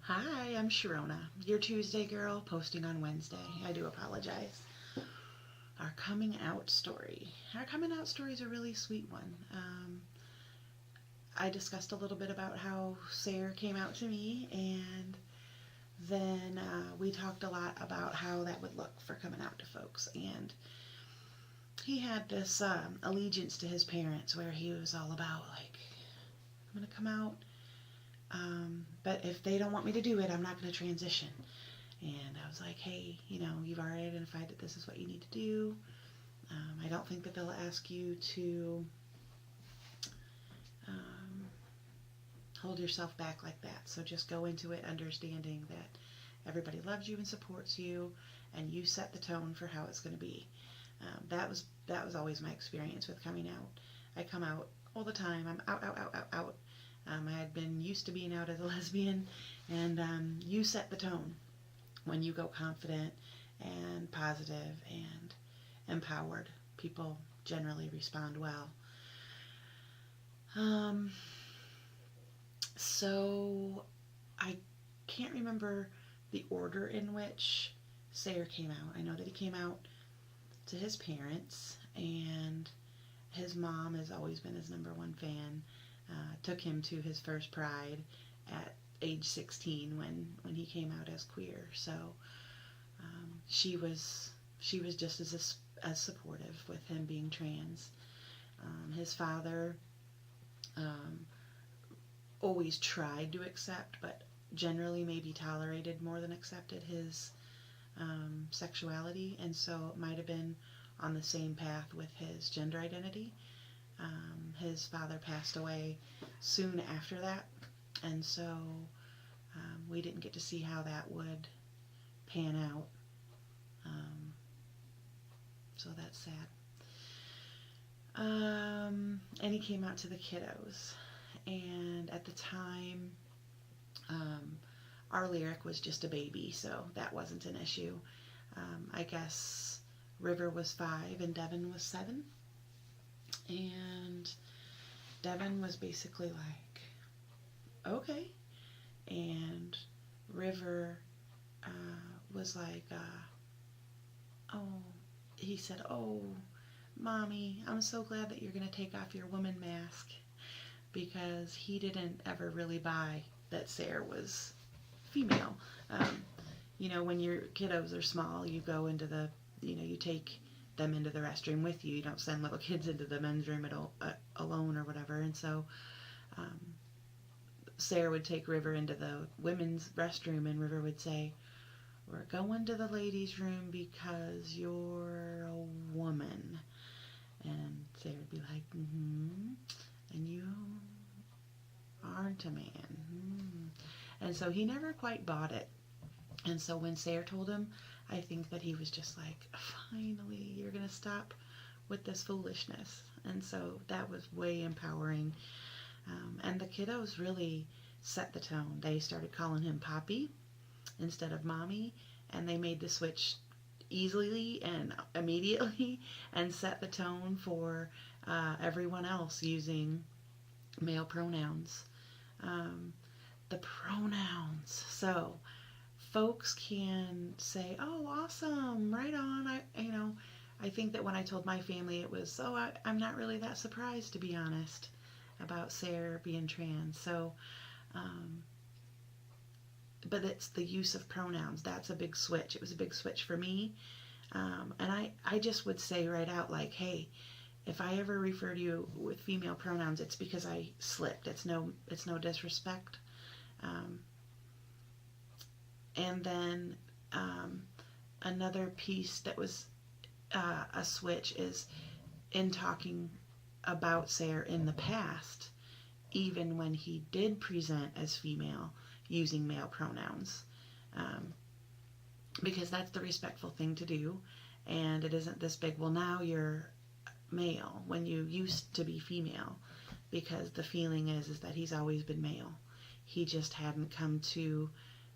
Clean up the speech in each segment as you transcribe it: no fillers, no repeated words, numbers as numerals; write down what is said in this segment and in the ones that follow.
Hi, I'm Sharona, your Tuesday girl, posting on Wednesday. I do apologize. Our coming out story. Our coming out story is a really sweet one. I discussed a little bit about how Sarah came out to me, and then we talked a lot about how that would look for coming out to folks. And he had this allegiance to his parents where he was all about, like, I'm going to come out, but if they don't want me to do it, I'm not going to transition. And I was like, hey, you've already identified that this is what you need to do. I don't think that they'll ask you to um, hold yourself back like that. So just go into it understanding that everybody loves you and supports you, and you set the tone for how it's going to be. That was always my experience with coming out. I come out all the time. I'm out, out, out, out, out. I had been used to being out as a lesbian, and you set the tone when you go confident and positive and empowered. People generally respond well. So I can't remember the order in which Sayer came out. I know that he came out to his parents, and his mom has always been his number one fan. Took him to his first Pride at age 16 when he came out as queer. So she was just as supportive with him being trans. His father always tried to accept, but generally maybe tolerated more than accepted his sexuality, and so it might have been on the same path with his gender identity. His father passed away soon after that, and so we didn't get to see how that would pan out. So that's sad. And he came out to the kiddos, and at the time, our lyric was just a baby, so that wasn't an issue. I guess River was 5 and Devin was 7, and Devin was basically like, okay, and River was like, oh, he said, oh, Mommy, I'm so glad that you're going to take off your woman mask, because he didn't ever really buy that Sarah was female. When your kiddos are small, you go into you take them into the restroom with you. You don't send little kids into the men's room alone or whatever. And so Sarah would take River into the women's restroom, and River would say, we're going to the ladies' room because you're a woman. And Sarah would be like, mm-hmm, and you aren't a man. Mm-hmm. And so he never quite bought it. And so when Sarah told him, I think that he was just like, finally, you're going to stop with this foolishness. And so that was way empowering. And the kiddos really set the tone. They started calling him Poppy instead of Mommy, and they made the switch easily and immediately and set the tone for everyone else using male pronouns. The pronouns. So folks can say, oh, awesome, right on. I think that when I told my family, it was, I'm not really that surprised, to be honest, about Sarah being trans. So, but it's the use of pronouns. That's a big switch. It was a big switch for me. And I just would say right out, like, hey, if I ever refer to you with female pronouns, it's because I slipped. It's no disrespect. And then another piece that was a switch is in talking about Sarah in the past, even when he did present as female, using male pronouns, because that's the respectful thing to do, and it isn't this big, well, now you're male when you used to be female, because the feeling is that he's always been male. He just hadn't come to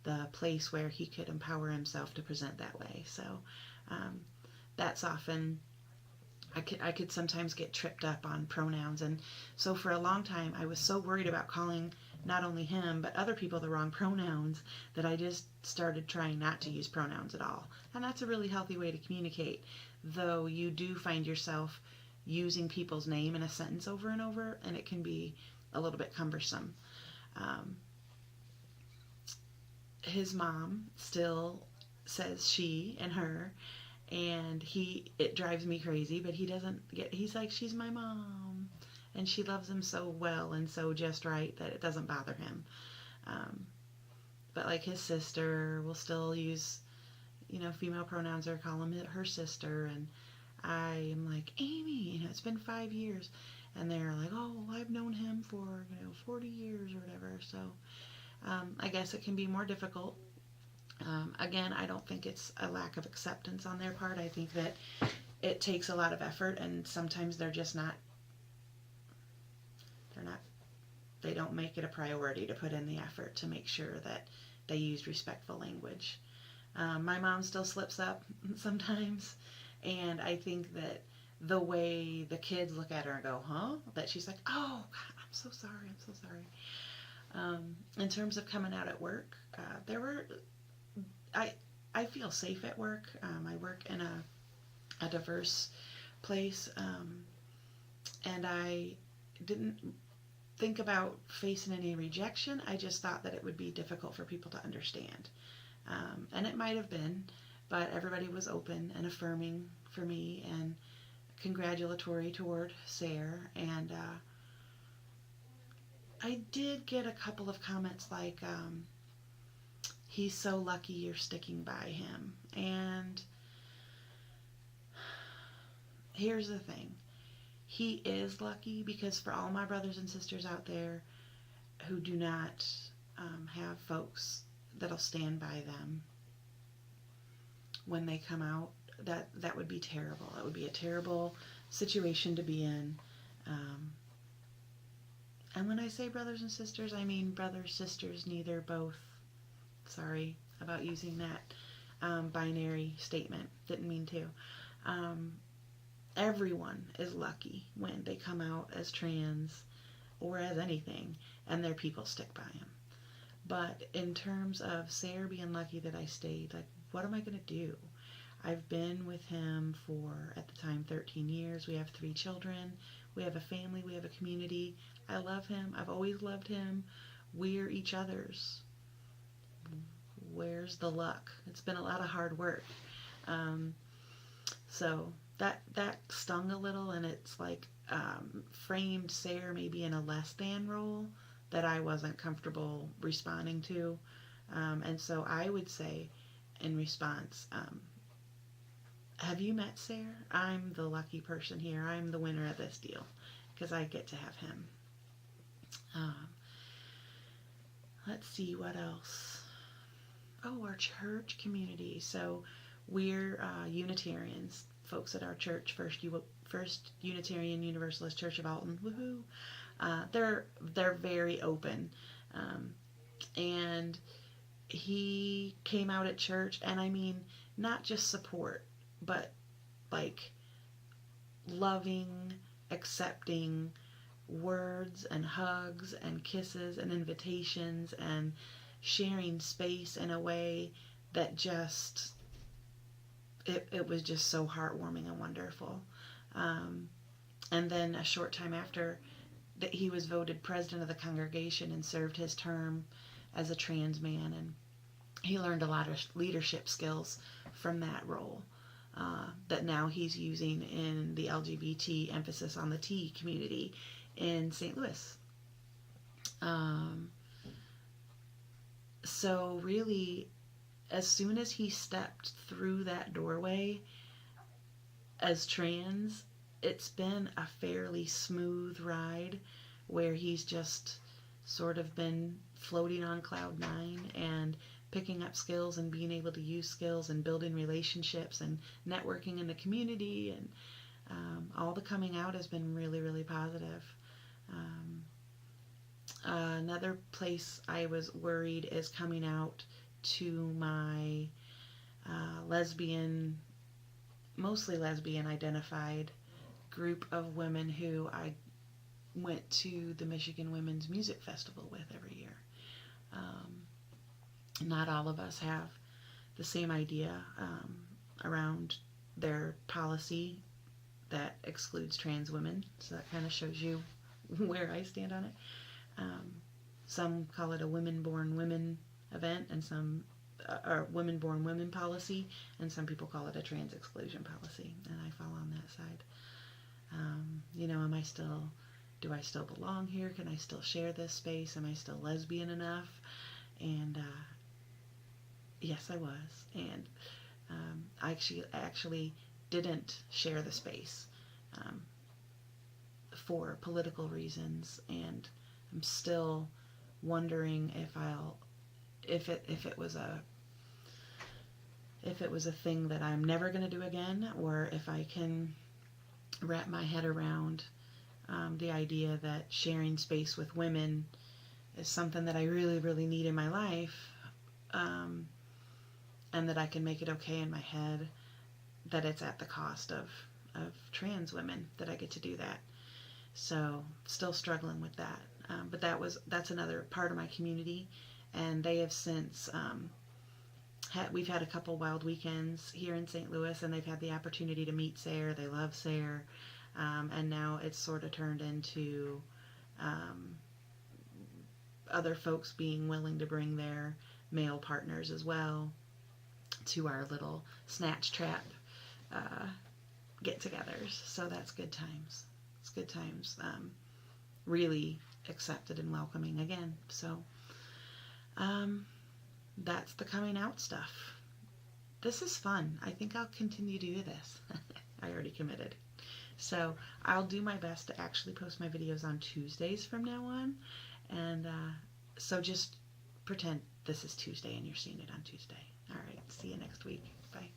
the place where he could empower himself to present that way. So that's often, I could sometimes get tripped up on pronouns. And so for a long time, I was so worried about calling not only him, but other people the wrong pronouns, that I just started trying not to use pronouns at all. And that's a really healthy way to communicate, though you do find yourself using people's name in a sentence over and over, and it can be a little bit cumbersome. Um, his mom still says she and her, and it drives me crazy, but he's like, she's my mom, and she loves him so well and so just right that it doesn't bother him. Um, but like his sister will still use, female pronouns, or call him her sister, and I am like, Amy, it's been 5 years, and they're like, oh, I've known him for 40 years or whatever. So I guess it can be more difficult. Again, I don't think it's a lack of acceptance on their part. I think that it takes a lot of effort, and sometimes they're just not, they don't make it a priority to put in the effort to make sure that they use respectful language. My mom still slips up sometimes, and I think that the way the kids look at her and go, huh? That she's like, oh, God, I'm so sorry. In terms of coming out at work, I feel safe at work. I work in a diverse place, and I didn't think about facing any rejection. I just thought that it would be difficult for people to understand. And it might have been, but everybody was open and affirming for me and congratulatory toward Sarah. And I did get a couple of comments like, he's so lucky you're sticking by him. And here's the thing. He is lucky, because for all my brothers and sisters out there who do not have folks that'll stand by them when they come out, that would be terrible. That would be a terrible situation to be in. And when I say brothers and sisters, I mean brothers, sisters, neither, both. Sorry about using that binary statement. Didn't mean to. Everyone is lucky when they come out as trans or as anything, and their people stick by them. But in terms of Sarah being lucky that I stayed, like, what am I going to do? I've been with him for, at the time, 13 years. We have 3 children. We have a family. We have a community. I love him. I've always loved him. We're each other's. Where's the luck? It's been a lot of hard work. So that stung a little, and it's like framed Sarah maybe in a less than role that I wasn't comfortable responding to. And so I would say in response, have you met Sarah? I'm the lucky person here. I'm the winner of this deal because I get to have him. Let's see what else. Oh, our church community. So we're Unitarians, folks at our church, First Unitarian Universalist Church of Alton. Woohoo! They're very open, and he came out at church, and I mean not just support, but like loving, accepting words and hugs and kisses and invitations and sharing space in a way that just it was just so heartwarming and wonderful. And then a short time after that, he was voted president of the congregation and served his term as a trans man, and he learned a lot of leadership skills from that role that now he's using in the LGBT emphasis on the T community in St. Louis. So really, as soon as he stepped through that doorway as trans, it's been a fairly smooth ride where he's just sort of been floating on cloud 9 and picking up skills and being able to use skills and building relationships and networking in the community, and all the coming out has been really, really positive. Another place I was worried is coming out to my mostly lesbian identified group of women who I went to the Michigan Women's Music Festival with every year. Not all of us have the same idea around their policy that excludes trans women, so that kind of shows you where I stand on it. Some call it a women-born women event, and some or women-born women policy, and some people call it a trans exclusion policy, and I fall on that side. Do I still belong here? Can I still share this space? Am I still lesbian enough? And yes, I was. And I actually didn't share the space for political reasons, and I'm still wondering if it was a thing that I'm never going to do again, or if I can wrap my head around the idea that sharing space with women is something that I really, really need in my life, and that I can make it okay in my head that it's at the cost of trans women that I get to do that. So still struggling with that. But that's another part of my community, and they have since we've had a couple wild weekends here in St. Louis, and they've had the opportunity to meet Sayre. They love Sayre, and now it's sort of turned into other folks being willing to bring their male partners as well to our little snatch trap get-togethers. So that's good times. It's good times. Really accepted and welcoming again. So that's the coming out stuff. This is fun. I think I'll continue to do this. I already committed. So I'll do my best to actually post my videos on Tuesdays from now on. And so just pretend this is Tuesday and you're seeing it on Tuesday. All right. See you next week. Bye.